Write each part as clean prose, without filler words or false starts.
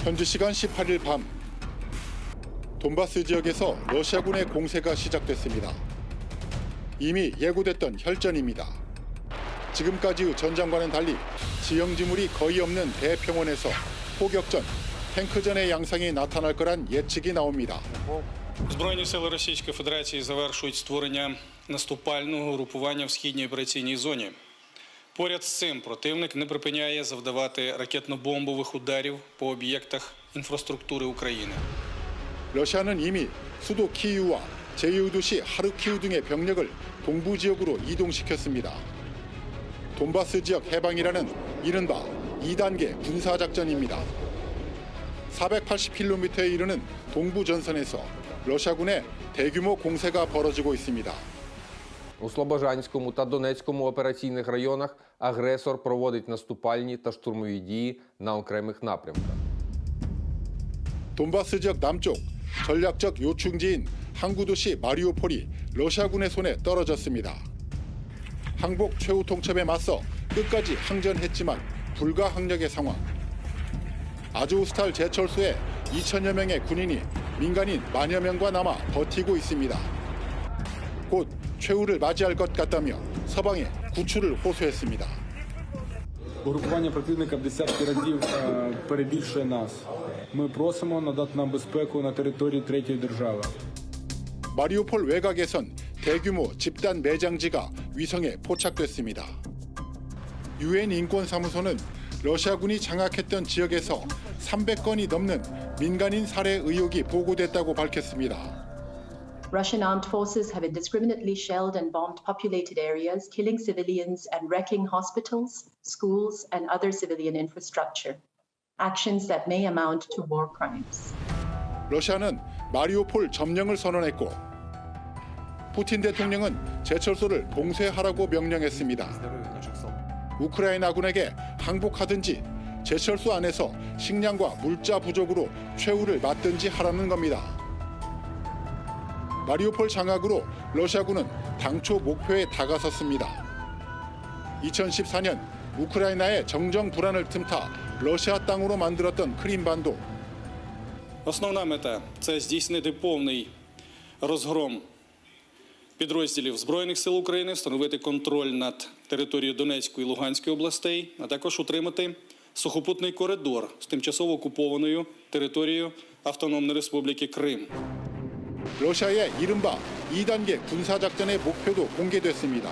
현지 시간 18일 밤 돈바스 지역에서 러시아군의 공세가 시작됐습니다. 이미 예고됐던 혈전입니다. 지금까지의 전장과는 달리 지형지물이 거의 없는 대평원에서 포격전, 탱크전의 양상이 나타날 거란 예측이 나옵니다. Збройні сили Російської Федерації завершують створення наступального групування в східній операційній зоні. Поряд з цим противник не припиняє завдавати ракетно-бомбових ударів по об'єктах інфраструктури України. 러시아는 이미 수도 키이우와 제2의 도시 하르키우 등의 병력을 동부 지역으로 이동시켰습니다. 돈바스 지역 해방이라는 이른바 2단계 군사작전입니다. 480km에 이르는 동부 전선에서 러시아군의 대규모 공세가 벌어지고 있습니다. У Слобожанському та Донецькому операційних районах агресор проводить наступальні та штурмові дії на окремих напрямках. 돈바스 지역 남쪽 전략적 요충지인 항구 도시 마리우폴이 러시아군의 손에 떨어졌습니다. 항복 최후 통첩에 맞서 끝까지 항전했지만 불가항력의 상황. 아조우스탈 제철소에 2천여 명의 군인이 민간인 만여 명과 남아 버티고 있습니다. 곧 최후를 맞이할 것 같다며 서방에 구출을 호소했습니다. Угрупування противника в десятки разів перебільшує нас. Ми просимо надати нам безпеку на території третьої держави. 마리우폴 외곽에선 대규모 집단 매장지가 위성에 포착됐습니다. 유엔 인권사무소는 러시아군이 장악했던 지역에서 300건이 넘는 민간인 살해 의혹이 보고됐다고 밝혔습니다. Russian armed forces have indiscriminately shelled and bombed populated areas, killing civilians and wrecking hospitals, schools, and other civilian infrastructure. Actions that may amount to war crimes. 러시아는 마리우폴 점령을 선언했고 푸틴 대통령은 제철소를 봉쇄하라고 명령했습니다. 우크라이나군에게 항복하든지 제철소 안에서 식량과 물자 부족으로 최후를 맞든지 하라는 겁니다. 마리우폴 장악으로 러시아군은 당초 목표에 다가섰습니다. 2014년 우크라이나의 정정 불안을 틈타 러시아 땅으로 만들었던 크림반도. Основна мета – це здійснити повний розгром підрозділів Збройних сил України, встановити контроль над територією Донецької і Луганської областей, а також утримати сухопутний коридор з тимчасово окупованою територією Автономної Республіки Крим. 러시아의 이른바 2단계 군사작전의 목표도 공개됐습니다.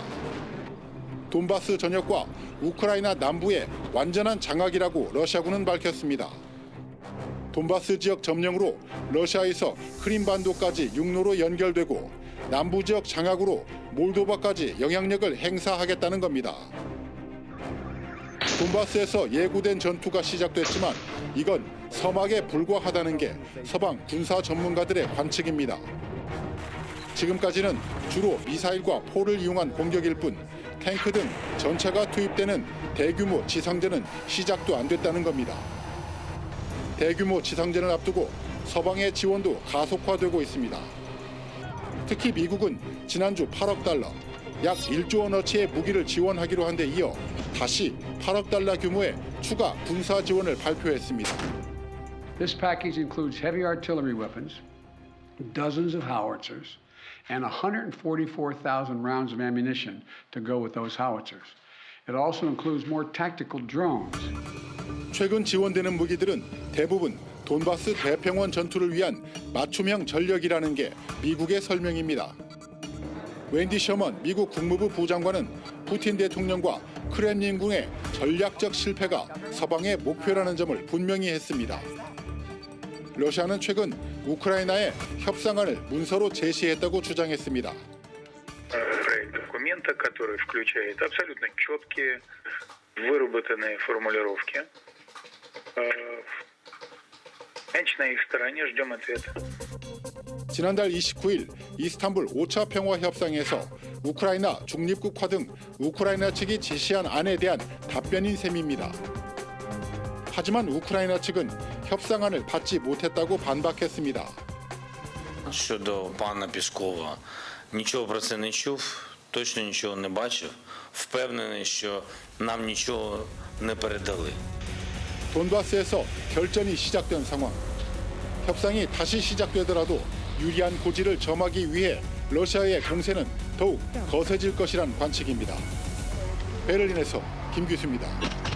돈바스 전역과 우크라이나 남부의 완전한 장악이라고 러시아군은 밝혔습니다. 돈바스 지역 점령으로 러시아에서 크림반도까지 육로로 연결되고 남부 지역 장악으로 몰도바까지 영향력을 행사하겠다는 겁니다. 돈바스에서 예고된 전투가 시작됐지만 이건 서막에 불과하다는 게 서방 군사 전문가들의 관측입니다. 지금까지는 주로 미사일과 포를 이용한 공격일 뿐 탱크 등 전차가 투입되는 대규모 지상전은 시작도 안 됐다는 겁니다. 대규모 지상전을 앞두고 서방의 지원도 가속화되고 있습니다. 특히 미국은 지난주 8억 달러, 약 1조 원어치의 무기를 지원하기로 한 데 이어 다시 8억 달러 규모의 추가 군사 지원을 발표했습니다. This package includes heavy artillery weapons, dozens of howitzers, and 144,000 rounds of ammunition to go with those howitzers. It also includes more tactical drones. 최근 지원되는 무기들은 대부분 돈바스 대평원 전투를 위한 맞춤형 전력이라는 게 미국의 설명입니다. 웬디 셔먼 미국 국무부 부장관은 푸틴 대통령과 크렘린궁의 전략적 실패가 서방의 목표라는 점을 분명히 했습니다. 러시아는 최근 우크라이나에 협상안을 문서로 제시했다고 주장했습니다. Проект документа, который включает абсолютно четкие, выработанные формулировки. Значит, на их стороне ждем ответа. 지난달 29일 이스탄불 5차 평화 협상에서 우크라이나 중립국화 등 우크라이나 측이 제시한 안에 대한 답변인 셈입니다. 하지만 우크라이나 측은 협상안을 받지 못했다고 반박했습니다. Щодо пана Піскова, нічого про це не чув, точно нічого не бачив. Впевнений, що нам нічого не передали. 돈바스에서 결전이 시작된 상황. 협상이 다시 시작되더라도 유리한 고지를 점하기 위해 러시아의 공세는 더욱 거세질 것이란 관측입니다. 베를린에서 김규수입니다.